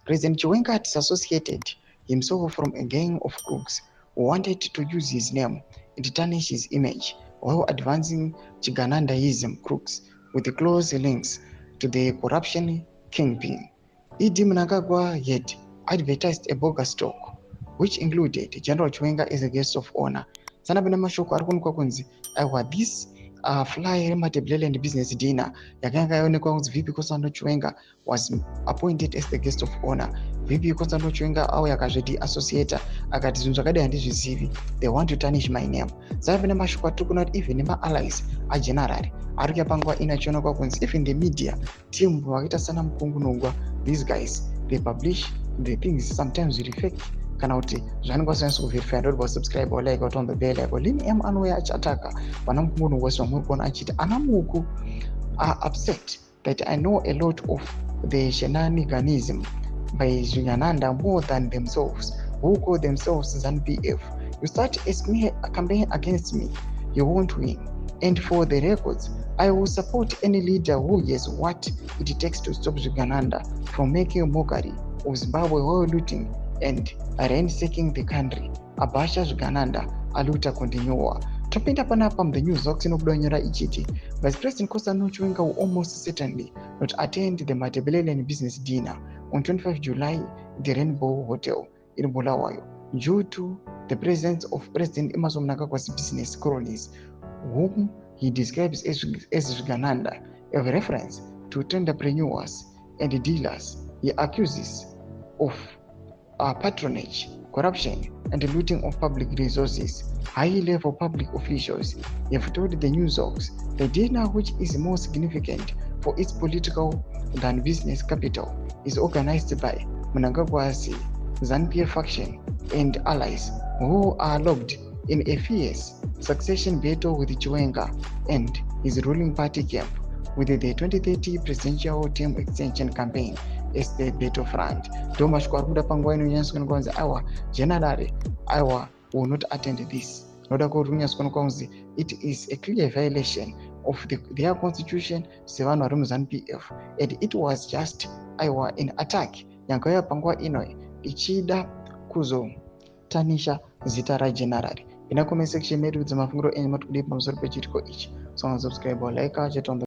President Chiwenga disassociated himself from a gang of crooks who wanted to use his name and tarnish his image while advancing Chiganandaism crooks with close links to the corruption kingpin. Idi Mnangagwa had advertised a bogus talk, which included General Chiwenga as a guest of honor. Sana bina mashoko arikuwa kunzi aiwa this fly rematable and business dinner yakanga yaonekwa kunzi vipi Kosano Chiwenga was appointed as the guest of honor. Vipi Kosano Chiwenga au yakazviti associator akati zvinhu zvakadai handizvizivi, they want to tarnish my name. Sana bina mashoko arikuwa kuti even ma allies a general arikapangwa inachionekwa kunzi even the media team wakaita sana mukungunungwa, these guys they publish the things sometimes really fake kana kuti zvaaningosanyasa kuverify ndoti subscribe or like or on the bell like lini anouya achataka vana mukungunhu wese vamuri kuona achiti ana muku are upset that I know a lot of the shenaniganism by Zvinyananda more than themselves, who call themselves ZANU-PF. You start a campaign against me, you won't win. And for the records, I will support any leader who has what it takes to stop Zvinyananda from making a mockery of Zimbabwe while looting and ransacking the country. Abasha Zvinyananda aluta continua. Topinda panapa the news oxinokudonyera ichiti Vice President Kosano Chiwenga will almost certainly not attend the Matabeleland business dinner on 25 July at the Rainbow Hotel in Bulawayo due to the presence of President Emmerson Mnangagwa's business cronies, whom he describes as Zvinyananda, a reference to entrepreneurs and dealers he accuses of patronage, corruption, and looting of public resources. High-level public officials have told the Newsbox the dinner, which is more significant for its political than business capital, is organized by Mnangagwa's ZANU-PF faction and allies who are locked in a fierce succession battle with Chiwenga and his ruling party camp, with the 2030 presidential term extension campaign as the battlefront. Thomas Kwaruda Pangwino Yanskan Gonza Awa, generally, Awa will not attend this. It is a clear violation of their constitution, Sevano ZANU-PF, and it was just Iowa in attack. Yankaya Pangwa Inoi, Ichida Kuzo, Tanisha Zitara General. In a comment section made with the Mafungro and Matude Mamsor Pechitko each. So subscribe or like, on the